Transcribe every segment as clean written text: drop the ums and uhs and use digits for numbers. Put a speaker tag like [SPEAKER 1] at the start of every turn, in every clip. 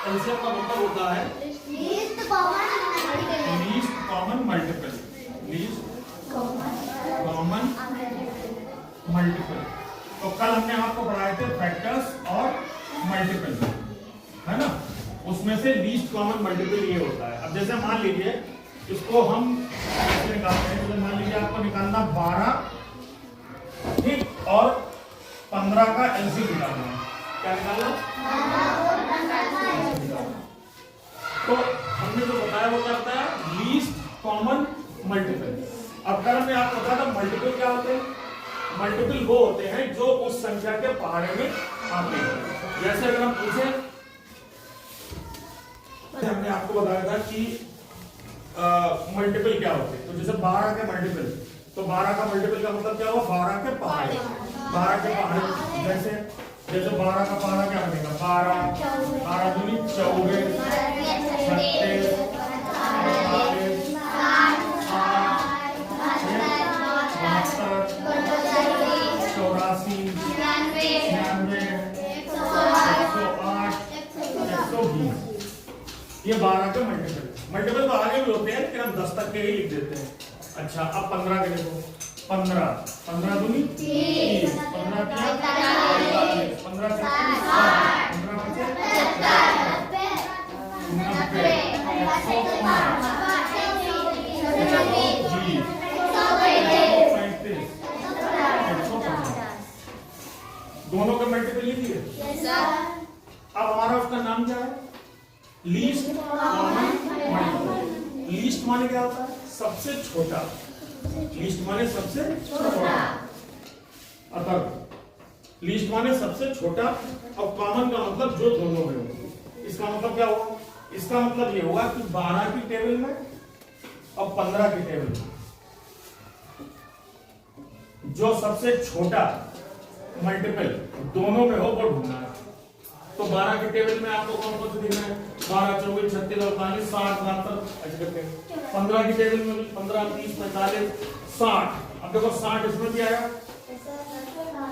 [SPEAKER 1] LCM का मतलब होता है लीस्ट कॉमन मल्टीपल। तो कल हमने आपको पढ़ाए थे फैक्टर्स और मल्टीपल, है ना। उसमें से लीस्ट कॉमन मल्टीपल ये होता है। अब जैसे मान लीजिए इसको हम कैसे निकालते हैं, तो मान लीजिए आपको निकालना 12 ठीक और 15 का एलसीएम निकालना है। क्या निकालना? तो हमने जो बताया वो क्या होता है? Least common multiple. अब कल हमने आपको बताया था मल्टीपल क्या होते हैं। मल्टीपल वो होते हैं जो उस संख्या के पहाड़े में आते हैं। जैसे अगर हम पूछे, हमने आपको बताया था कि मल्टीपल क्या होते हैं। तो जैसे 12 के मल्टीपल, तो 12 का मल्टीपल का मतलब क्या हुआ? 12 के पहाड़े। 12 के पहाड़े जैसे 12 का पहाड़ा क्या बनेगा? 12 दूनी 24 36 ये 12 के मल्टीपल तो आगे भी होते हैं, लेकिन हम 10 तक के ही लिख देते हैं। अच्छा, अब 15 के देखो। 15 दूनी 30, 15 45, 15 दोनों के मल्टीपल लिख दिए। अब हमारा उसका नाम क्या है? Least common multiple. लीस्ट माने क्या होता है? सबसे छोटा। लीस्ट माने सबसे छोटा। अतः लीस्ट माने सबसे छोटा। और कॉमन का मतलब जो दोनों में हो। इसका मतलब क्या हुआ? इसका मतलब ये हुआ कि 12 की टेबल में और 15 की टेबल में जो सबसे छोटा मल्टीपल दोनों में हो वो ढूंढना है। तो 12 की टेबल में आपको कौन कौन से दिख रहे हैं? 12 24 36 48 60 72 ऐसे करके। 15 की टेबल में 15 30 45 60। अब देखो 60 इसमें भी आया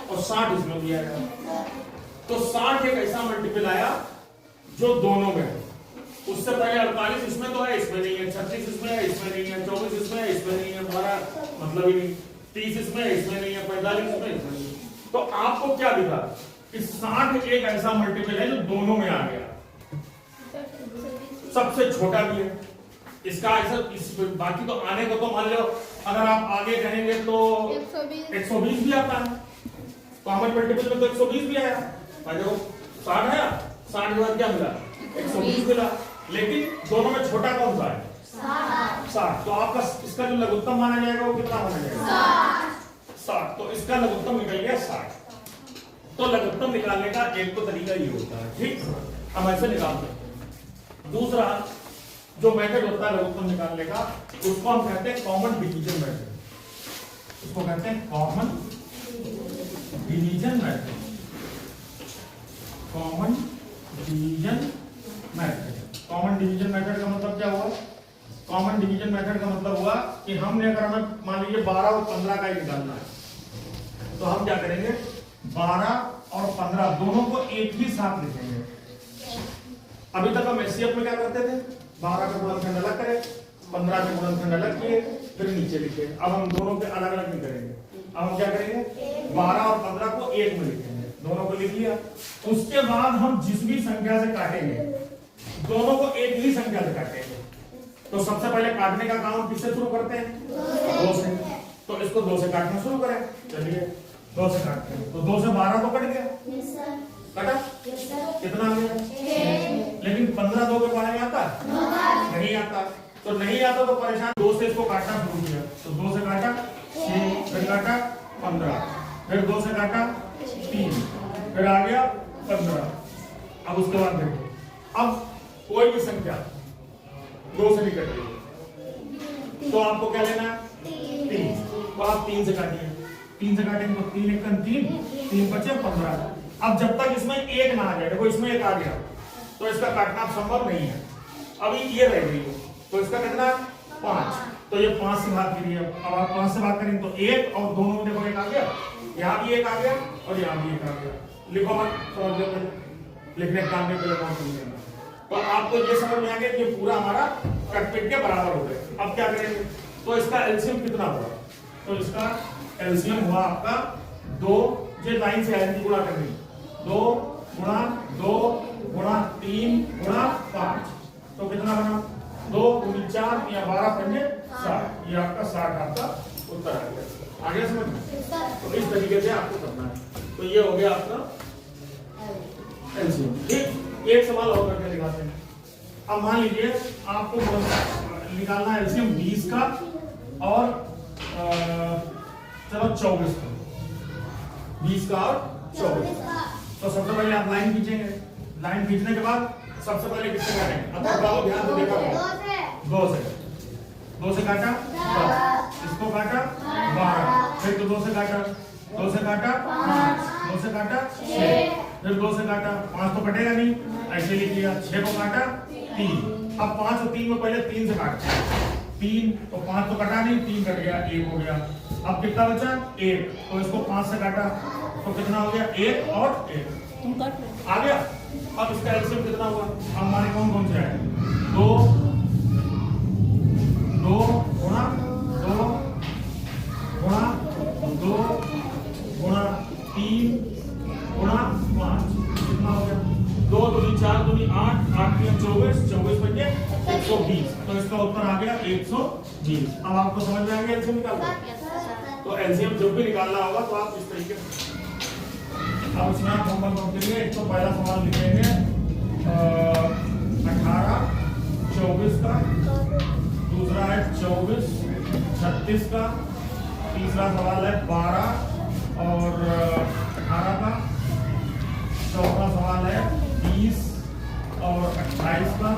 [SPEAKER 1] और 60 इसमें भी आया। तो 60 एक ऐसा मल्टीपल आया जो दोनों में है। उससे पहले 48 इसमें तो है, इसमें नहीं है। 36 इसमें है, इसमें नहीं है। 24 इसमें है, इसमें नहीं है। 12 मतलब ही नहीं। 30 इसमें है, इसमें नहीं है। 45 इसमें, इसमें नहीं है। तो आपको क्या दिखा कि 60 एक ऐसा मल्टीपल है जो दोनों में आ गया, सबसे छोटा भी है। इसका ऐसा बाकी तो आने को तो मान लो अगर आप आगे कहेंगे तो 120 भी आता है। कॉमन मल्टीपल में तो 120 भी आया। देखो 60 है, 60 के बाद क्या मिला? 120 मिला। लेकिन दोनों में छोटा कौन सा है? 60। तो आपका इसका जो लघुत्तम माना जाएगा वो कितना माना जाएगा? 60। तो इसका लघुत्तम निकल गया 60। तो लघुत्तम निकालने का एक तो तरीका ये होता है, ठीक। हम ऐसे निकालते हैं। दूसरा जो मेथड होता है लघुत्तम निकालने का, उसको हम कहते हैं कॉमन डिवीजन मेथड। उसको कहते हैं common division method. Common division method. Common division method का मतलब क्या हुआ? कॉमन डिवीजन मेथड का मतलब हुआ कि हमने अगर हमें मान लीजिए 12 और 15 का ही निकालना है, तो हम क्या करेंगे? 12 और 15 दोनों को एक ही साथ लिखेंगे। अभी तक हम एचसीएफ में क्या करते थे? 12 का गुणनखंड अलग करें, 15 के गुणनखंड अलग किए, फिर नीचे लिखे। अब हम दोनों के अलग अलग नहीं करेंगे। अब हम क्या करेंगे? 12 और 15 को एक में लिखेंगे। दोनों को लिख लिया। उसके बाद हम जिस भी संख्या से काटेंगे दोनों को एक ही संख्या से काटेंगे। तो सबसे पहले काटने का काम किससे शुरू करते हैं? 2 से। तो इसको 2 से काटना शुरू करें। चलिए 2 से काटते हैं। तो 2 से 12 तो कट गया। कटा? कितना आ गया? 6। लेकिन 15 2 के पहाड़े में आता? नहीं आता। तो नहीं आता तो परेशान। 2 से इसको काटना शुरू किया। तो 2 से काटा 6, फिर काटा 15, फिर 2 से काटा 3, फिर आ गया 15। अब उसके बाद देखो, अब कोई भी संख्या 2 से नहीं कट रही तो आपको क्या लेना है? 3। तो आप 3 से काटिए। 3 से काटेंगे तो 3 1 3, 3 बचे 15। अब जब तक इसमें एक ना आ जाए, देखो इसमें एक आ गया तो इसका काटना संभव नहीं है। अभी ये रह गई है तो इसका कितना? 5। तो ये 5 से भाग करिए। अब आप 5 से भाग करेंगे तो 1 और दोनों में देखो 1 आ गया, यहाँ भी 1 आ गया और यहाँ भी 1 आ गया। लिखो मत, समझ लो। लिखने काम में पहले कौन समझेगा? आपको ये समझ में आ गया कि पूरा हमारा कटपिट के बराबर हो गया। अब क्या करेंगे, तो इसका एलसीएम कितना हुआ, तो इसका एलसीएम हुआ आपका 2, ये लाइन से आएगी गुणा करनी, 2 गुणा 2 गुणा 3 गुणा 5, तो कितना बना 2 गुणी 4 या 12 पंजे 60, ये आपका 60 आपका उत्तर आ गया। आगे समझ में, तो इस तरीके से आपको करना है। तो ये हो गया आपका एलसीएम। ठीक, एक सवाल और करके दिखाते हैं। अब मान लीजिए आपको निकालना है एलसीएम 20 का और चलो 24 का, 20 का और 24 का। तो सबसे पहले आप लाइन खींचेंगे, लाइन खींचने के बाद सबसे पहले किससे काटेंगे, अब बताओ ध्यान से देखो, 2 से काटा 10, इसको काटा 12, फिर तो 2 से काटा 5, 2 से काटा 6, फिर 2 से काटा 5 तो कटेगा नहीं, ऐसे लिख लिया, 6 को काटा 3, अब 5 और 3 में पहले 3 से काटते हैं, 3 तो 5 तो कटा नहीं, 3 कट गया, 1 हो गया। अब कितना बचा 1, तो इसको 5 से काटा तो कितना हो गया 1 और 1 आ गया। अब इसका एलसीएम कितना हुआ, अब हमारे कौन कौन से आए, 2 गुणा 2 गुणा 2 गुणा 3 गुणा 5, कितना हो गया 2 दूनी 4 दूनी 8, 8 3 24, 24 बचे 120, तो इसका उत्तर आ गया 120। अब आपको समझ में आ गया एलसीएम निकालना, तो एलसीएम जब भी निकालना होगा तो आप इस तरीके से, अब इसमें आप होमवर्क करेंगे। एक तो पहला सवाल लिखेंगे 18 24 का, दूसरा है 24 36 का, तीसरा सवाल है 12 और 18 का, चौथा सवाल है 20 और 28 का,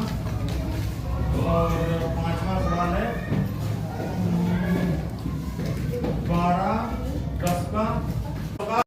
[SPEAKER 1] और